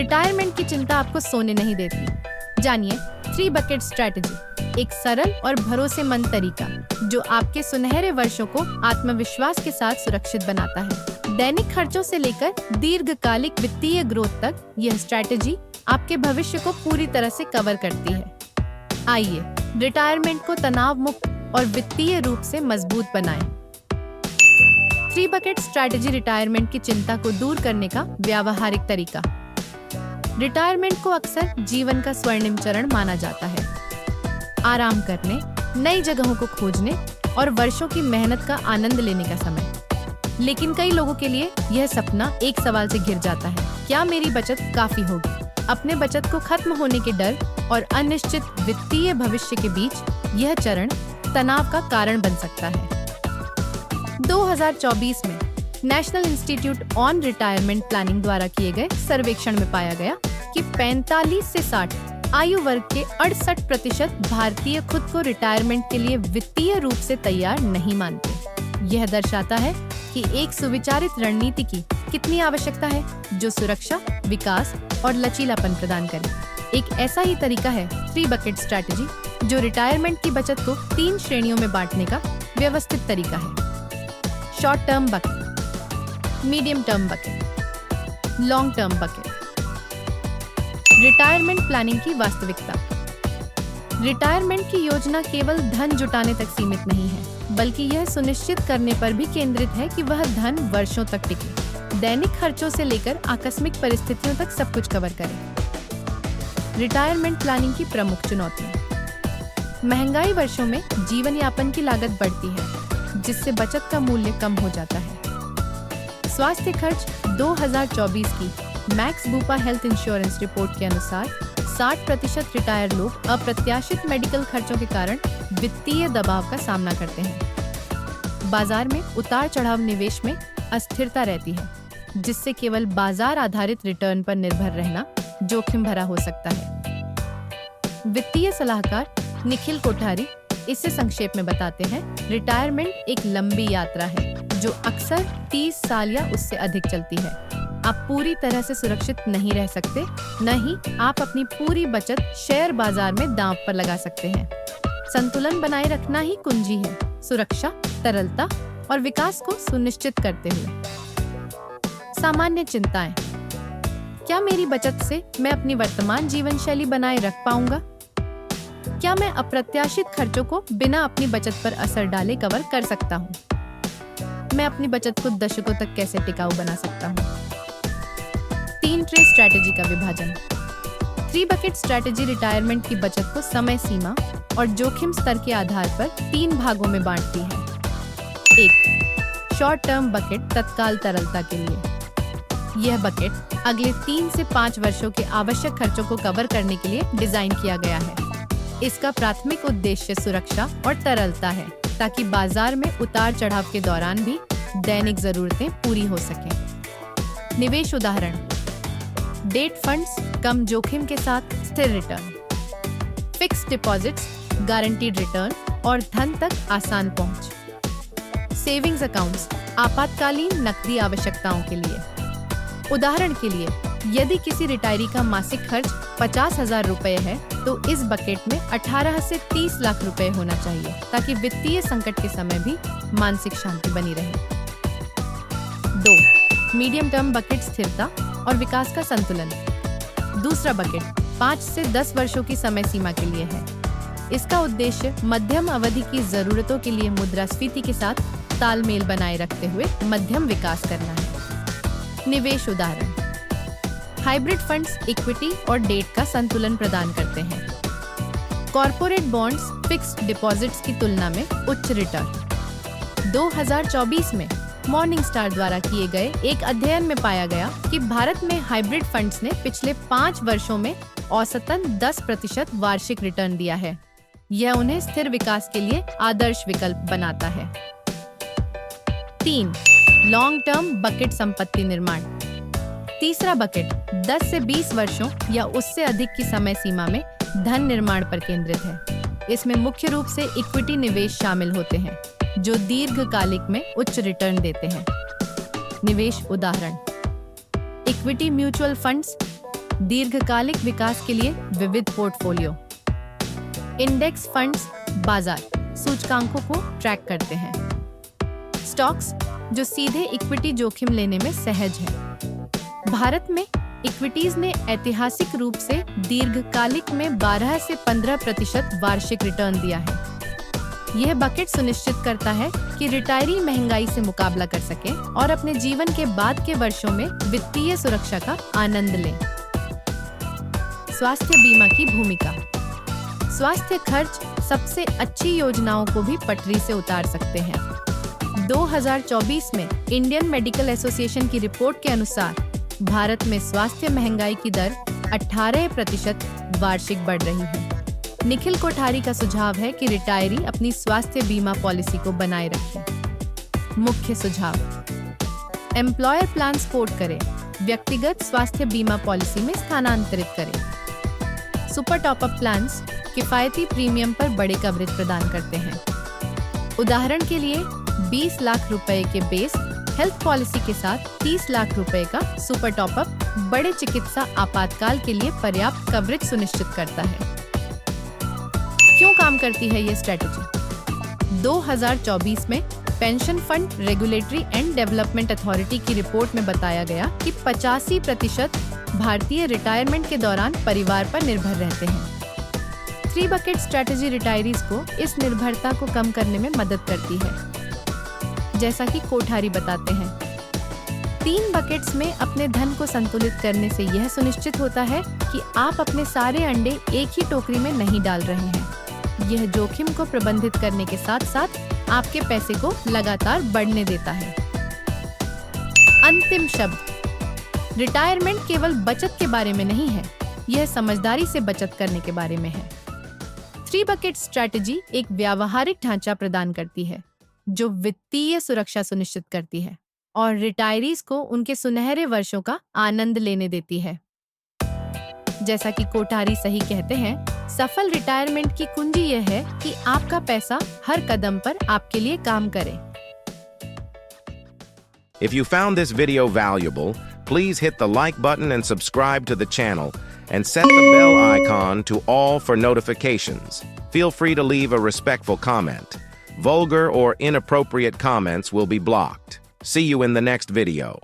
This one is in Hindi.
रिटायरमेंट की चिंता आपको सोने नहीं देती। जानिए 3 बकेट स्ट्रैटेजी, एक सरल और भरोसेमंद तरीका जो आपके सुनहरे वर्षों को आत्मविश्वास के साथ सुरक्षित बनाता है। दैनिक खर्चों से लेकर दीर्घकालिक वित्तीय ग्रोथ तक यह स्ट्रैटेजी आपके भविष्य को पूरी तरह से कवर करती है। आइए रिटायरमेंट को तनाव मुक्त और वित्तीय रूप से मजबूत बनाएं। 3 बकेट स्ट्रैटेजी रिटायरमेंट की चिंता को दूर करने का व्यावहारिक तरीका। रिटायरमेंट को अक्सर जीवन का स्वर्णिम चरण माना जाता है। आराम करने, नई जगहों को खोजने और वर्षों की मेहनत का आनंद लेने का समय। लेकिन कई लोगों के लिए यह सपना एक सवाल से घिर जाता है, क्या मेरी बचत काफी होगी? अपने बचत को खत्म होने के डर और अनिश्चित वित्तीय भविष्य के बीच यह चरण तनाव का कारण बन सकता है। 2024 में national institute on retirement planning द्वारा किए गए सर्वेक्षण में पाया गया कि 45 से 60 आयु वर्ग के 68% भारतीय खुद को रिटायरमेंट के लिए वित्तीय रूप से तैयार नहीं मानते। यह दर्शाता है कि एक सुविचारित रणनीति की कितनी आवश्यकता है जो सुरक्षा, विकास और लचीलापन प्रदान करे। एक ऐसा ही तरीका है 3 बकेट स्ट्रैटेजी जो रिटायरमेंट की बचत को 3 श्रेणियों में बांटने का व्यवस्थित तरीका है। Short term bucket, medium term bucket, long term bucket. Retirement planning की वास्तविकता। रिटायरमेंट की योजना केवल धन जुटाने तक सीमित नहीं है, बल्कि यह सुनिश्चित करने पर भी केंद्रित है कि वह धन वर्षों तक टिके, दैनिक खर्चों से लेकर आकस्मिक परिस्थितियों तक सब कुछ कवर करे। रिटायरमेंट प्लानिंग की प्रमुख चुनौतियां। महंगाई वर्षों में जीवन यापन की लागत बढ़ती है, जिससे बचत का मूल्य कम हो जाता है। स्वास्थ्य खर्च। 2024 की max Bupa health insurance report के अनुसार 60% रिटायर लोग अप्रत्याशित मेडिकल खर्चों के कारण वित्तीय दबाव का सामना करते हैं। बाजार में उतार चढ़ाव निवेश में अस्थिरता रहती है, जिससे केवल बाजार आधारित रिटर्न पर निर्भर रहना जोखिम भरा हो सकता है। वित्तीय सलाहकार निखिल कोठारी इसे संक्षेप में बताते हैं, रिटायरमेंट एक लंबी यात्रा है जो अक्सर 30 साल या उससे अधिक चलती है। आप पूरी तरह से सुरक्षित नहीं रह सकते, न ही आप अपनी पूरी बचत शेयर बाजार में दांव पर लगा सकते हैं। संतुलन बनाए रखना ही कुंजी है, सुरक्षा, तरलता और विकास को सुनिश्चित करते हुए। सामान्य चिंताएं। क्या मेरी बचत से मैं अपनी वर्तमान जीवन शैली बनाए रख पाऊंगा? क्या मैं अप्रत्याशित खर्चों को बिना अपनी बचत पर असर डाले कवर कर सकता हूँ? मैं अपनी बचत को दशकों तक कैसे टिकाऊ बना सकता हूँ? 3 ट्रे स्ट्रैटेजी का विभाजन। 3 बकेट स्ट्रैटेजी रिटायरमेंट की बचत को समय सीमा और जोखिम स्तर के आधार पर 3 भागों में बांटती है। 1. शॉर्ट टर्म बकेट, तत्काल तरलता के लिए। यह बकेट अगले 3 से 5 वर्षों के आवश्यक खर्चों को कवर करने के लिए डिजाइन किया गया है। इसका प्राथमिक उद्देश्य सुरक्षा और तरलता है, ताकि बाजार में उतार चढ़ाव के दौरान भी दैनिक जरूरतें पूरी हो सकें। निवेश उदाहरण। डेट फंड्स, कम जोखिम के साथ स्थिर return. Fixed deposits, guaranteed return और धन तक आसान पहुंच। सेविंग्स अकाउंट्स, आपातकालीन नकदी आवश्यकताओं के लिए। उदाहरण के लिए, यदि किसी रिटायरी का मासिक खर्च 50,000 रुपए है, तो इस बकेट में 18 से 30 लाख रुपए होना चाहिए, ताकि वित्तीय संकट के समय भी मानसिक शांति बनी रहे। 2. मीडियम टर्म बकेट, स्थिरता और विकास का संतुलन। दूसरा बकेट 5 से 10 वर्षों की समय सीमा के लिए है। इसका उद्देश्य मध्यम अवधि की जरूरतों के लिए मुद्रास्फीति के साथ तालमेल बनाए रखते हुए मध्यम विकास करना है। निवेश उदाहरण। हाइब्रिड फंड्स इक्विटी और डेट का संतुलन प्रदान करते हैं। कॉर्पोरेट बॉन्ड्स फिक्स्ड डिपॉजिट्स की तुलना में उच्च रिटर्न। 2024 में मॉर्निंग स्टार द्वारा किए गए एक अध्ययन में पाया गया कि भारत में हाइब्रिड फंड्स ने पिछले 5 वर्षों में औसतन 10% वार्षिक रिटर्न दिया है। यह उन्हें स्थिर विकास के लिए आदर्श विकल्प बनाता है। 3. लॉन्ग टर्म बकेट, संपत्ति निर्माण। तीसरा बकेट 10 से 20 वर्षों या उससे अधिक की समय सीमा में धन निर्माण पर केंद्रित है। इसमें मुख्य रूप से इक्विटी निवेश शामिल होते हैं, जो दीर्घकालिक में उच्च रिटर्न देते हैं। निवेश उदाहरण। इक्विटी म्यूचुअल फंड्स, दीर्घकालिक विकास के लिए विविध पोर्टफोलियो। इंडेक्स फंड्स बाजार सूचकांकों को ट्रैक करते हैं। स्टॉक्स जो सीधे इक्विटी जोखिम लेने में सहज है। भारत में इक्विटीज ने ऐतिहासिक रूप से दीर्घकालिक में 12 से 15% वार्षिक रिटर्न दिया है। यह बकेट सुनिश्चित करता है कि रिटायरी महंगाई से मुकाबला कर सके और अपने जीवन के बाद के वर्षों में वित्तीय सुरक्षा का आनंद लें। स्वास्थ्य बीमा की भूमिका। स्वास्थ्य खर्च सबसे अच्छी योजनाओं को भी पटरी से उतार सकते हैं। 2024 में इंडियन मेडिकल एसोसिएशन की रिपोर्ट के अनुसार भारत में स्वास्थ्य महंगाई की दर 18% वार्षिक बढ़ रही है। निखिल कोठारी का सुझाव है कि रिटायरी अपनी स्वास्थ्य बीमा पॉलिसी को बनाए रखें। मुख्य सुझाव: एम्प्लॉयर प्लान सपोर्ट करें, व्यक्तिगत स्वास्थ्य बीमा पॉलिसी में स्थानांतरित करें। सुपर टॉपअप प्लान्स किफायती प्रीमियम पर बड़े कवरेज प्रदान करते हैं। उदाहरण के लिए 20 लाख रुपए के बेस हेल्थ पॉलिसी के साथ 30 लाख रुपए का सुपर टॉपअप बड़े चिकित्सा आपातकाल के लिए पर्याप्त कवरेज सुनिश्चित करता है। क्यों काम करती है ये स्ट्रेटेजी? 2024 में pension fund regulatory and development authority की रिपोर्ट में बताया गया कि 85% भारतीय रिटायरमेंट के दौरान परिवार पर निर्भर रहते हैं। 3 बकेट स्ट्रेटेजी रिटायरीज को इस निर्भरता को कम करने में मदद करती है। जैसा कि कोठारी बताते हैं, 3 बकेट्स में अपने धन को संतुलित करने से यह सुनिश्चित होता है कि आप अपने सारे अंडे एक ही टोकरी में नहीं डाल रहे हैं। यह जोखिम को प्रबंधित करने के साथ साथ आपके पैसे को लगातार बढ़ने देता है। अंतिम शब्द: रिटायरमेंट केवल बचत के बारे में नहीं है, यह समझदारी से बचत करने के बारे में है। 3 बकेट स्ट्रैटेजी एक व्यावहारिक ढांचा प्रदान करती है जो वित्तीय सुरक्षा सुनिश्चित करती है और रिटायरीज को उनके सुनहरे वर्षों का आनंद लेने देती है। जैसा कि कोठारी सही कहते हैं, सफल रिटायरमेंट की कुंजी यह है कि आपका पैसा हर कदम पर आपके लिए काम करे। If you found this video valuable, please hit the like button and subscribe to the channel and set the bell icon to all for notifications. Feel free to leave a respectful comment. Vulgar or inappropriate comments will be blocked. See you in the next video.